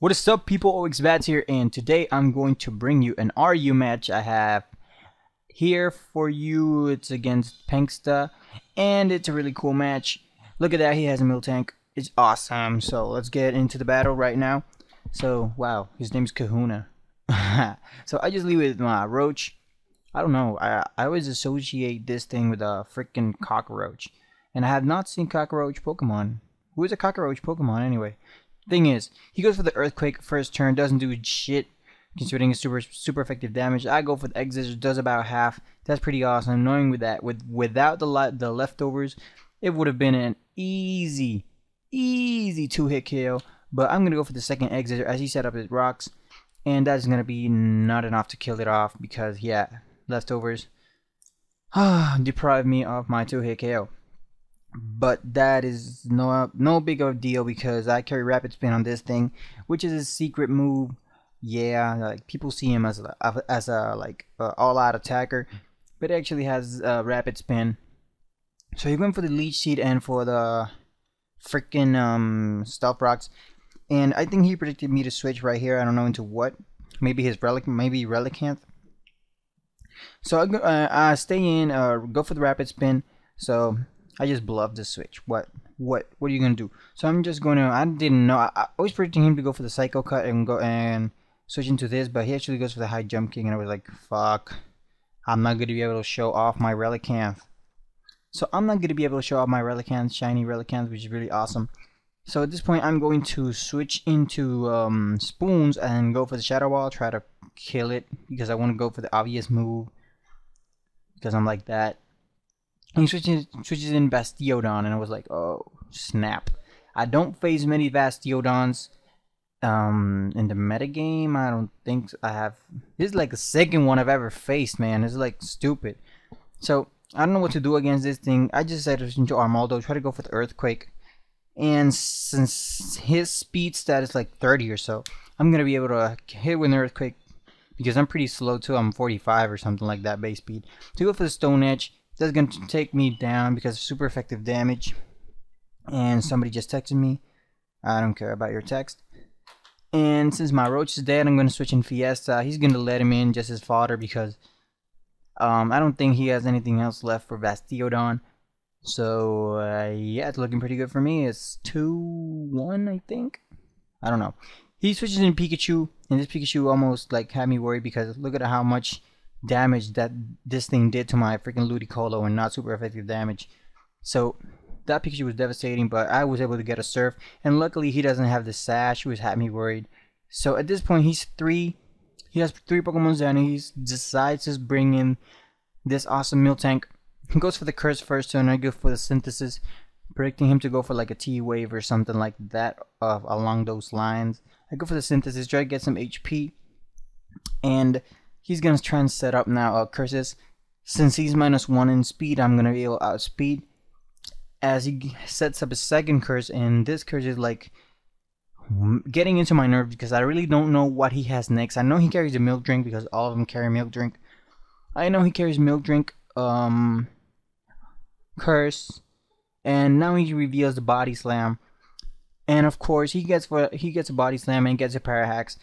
What is up, people? OxBATz here, and today I'm going to bring you an RU match I have here for you. It's against Pankstah, and it's a really cool match. Look at that, he has a mill tank. It's awesome. So let's get into the battle right now. So, wow, his name's Kahuna. So I just leave it with my roach. I don't know, I always associate this thing with a freaking cockroach. And I have not seen cockroach Pokemon. Who is a cockroach Pokemon anyway? Thing is, he goes for the earthquake first turn, doesn't do shit considering his super effective damage. I go for the X Scissors, does about half. That's pretty awesome. Knowing with that, without the leftovers, it would have been an easy 2-hit KO. But I'm gonna go for the second X Scissor as he set up his rocks, and that's gonna be not enough to kill it off because yeah, leftovers deprive me of my 2-hit KO. But that is no big of a deal because I carry Rapid Spin on this thing, which is a secret move. Yeah, like people see him as a all-out attacker, but it actually has Rapid Spin. So he went for the Leech Seed and for the freaking Stealth Rocks, and I think he predicted me to switch right here. I don't know into what. Maybe his maybe Relicanth. So I stay in, go for the Rapid Spin. So I just bluffed the switch. What are you gonna do? So I'm just going to. I didn't know. I was predicting him to go for the Psycho Cut and go and switch into this, but he actually goes for the High Jump King, and I was like, fuck, I'm not gonna be able to show off my Relicanth. So I'm not gonna be able to show off my Relicanth, shiny Relicanth, which is really awesome. So at this point, I'm going to switch into Spoons and go for the Shadow Ball, try to kill it because I want to go for the obvious move because I'm like that. And he switches in Bastiodon, and I was like, oh, snap. I don't face many Bastiodons in the metagame. I don't think I have. This is like the second one I've ever faced, man. It's like stupid. So, I don't know what to do against this thing. I just decided to switch into Armaldo, try to go for the Earthquake. And since his speed stat is like 30 or so, I'm going to be able to hit with an Earthquake because I'm pretty slow too. I'm 45 or something like that base speed. To go for the Stone Edge. That's going to take me down because of super effective damage. And somebody just texted me. I don't care about your text. And since my Roach is dead, I'm going to switch in Fiesta. He's going to let him in just as fodder because I don't think he has anything else left for Bastiodon. So yeah, it's looking pretty good for me. It's 2-1, I think. I don't know. He switches in Pikachu, and this Pikachu almost like had me worried because look at how much damage that this thing did to my freaking Ludicolo and not super effective damage. So that Pikachu was devastating, but I was able to get a Surf, and luckily he doesn't have the Sash, which had me worried. So at this point he has 3 Pokemon down, and he decides to bring in this awesome Miltank. He goes for the Curse first turn, and I go for the Synthesis, predicting him to go for like a T-Wave or something like that along those lines. I go for the Synthesis, try to get some HP, and he's gonna try and set up now Curses. Since he's -1 in speed, I'm gonna be able to outspeed as he sets up his second curse, and this curse is like getting into my nerves because I really don't know what he has next. I know he carries a Milk Drink because all of them carry Milk Drink. I know he carries Milk Drink, Curse, and now he reveals the Body Slam, and of course he gets a Body Slam and gets a Parahax.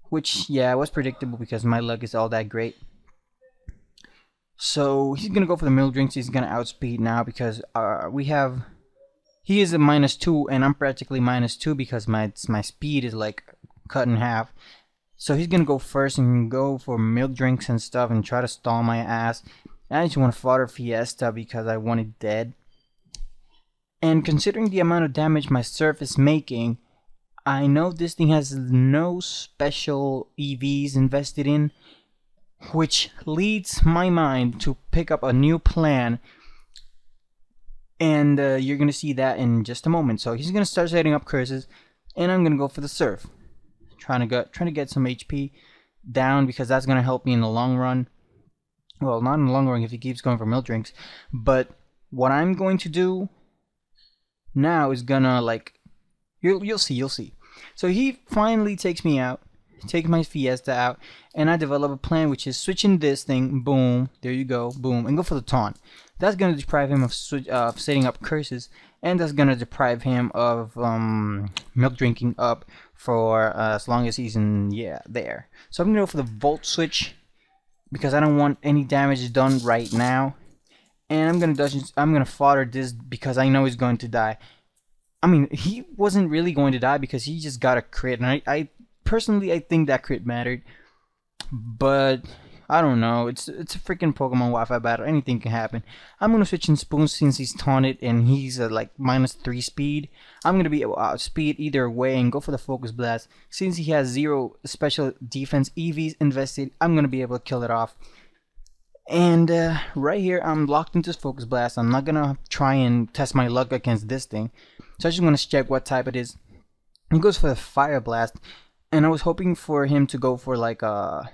Which, yeah, was predictable because my luck is all that great. So, he's going to go for the Mill Drinks. He's going to outspeed now because he is a -2 and I'm practically -2 because my speed is like cut in half. So, he's going to go first and go for Milk Drinks and stuff and try to stall my ass. I just want to fodder Fiesta because I want it dead. And considering the amount of damage my Surf is making, I know this thing has no special EVs invested in, which leads my mind to pick up a new plan, and you're gonna see that in just a moment. So he's gonna start setting up curses, and I'm gonna go for the Surf, trying to get some HP down because that's gonna help me in the long run. Well, not in the long run if he keeps going for Milk Drinks, but what I'm going to do now is gonna like you'll see. So he finally takes me out, takes my Fiesta out, and I develop a plan which is switching this thing, boom, there you go, boom, and go for the Taunt. That's going to deprive him of setting up curses, and that's going to deprive him of milk drinking up for as long as he's in there. So I'm gonna go for the Volt Switch because I don't want any damage done right now, and I'm gonna fodder this because I know he's going to die. I mean, he wasn't really going to die because he just got a crit, and I personally I think that crit mattered, but I don't know. It's a freaking Pokemon Wi-Fi battle. Anything can happen. I'm gonna switch in Spoon since he's taunted and he's like -3 speed. I'm gonna be able to outspeed either way and go for the Focus Blast. Since he has 0 special defense EVs invested, I'm gonna be able to kill it off. And right here, I'm locked into Focus Blast. I'm not gonna try and test my luck against this thing. So I just want to check what type it is. He goes for the Fire Blast, and I was hoping for him to go for like a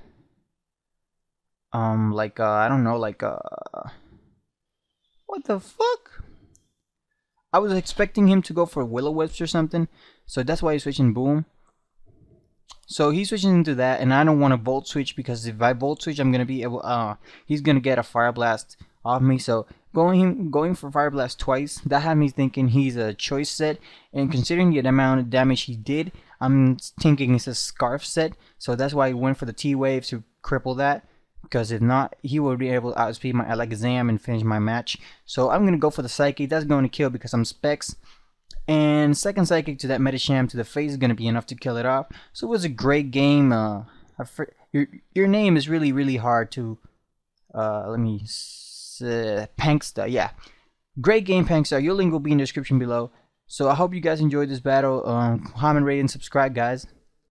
I don't know, what the fuck? I was expecting him to go for Will-O-Wisps or something, so that's why he's switching Boom. So he's switching into that, and I don't want to Volt Switch because if I Volt Switch, I'm gonna be able, he's gonna get a Fire Blast off me. So going for Fire Blast twice, that had me thinking he's a choice set, and considering the amount of damage he did, I'm thinking it's a Scarf set. So that's why I went for the T-Wave to cripple that. Because if not, he will be able to outspeed my Alakazam and finish my match. So I'm going to go for the Psychic. That's going to kill because I'm Specs. And second Psychic to that Medicham to the face is going to be enough to kill it off. So it was a great game. Your name is really hard to... Pankstah. Yeah. Great game, Pankstah. Your link will be in the description below. So I hope you guys enjoyed this battle. Comment, rate, and subscribe, guys.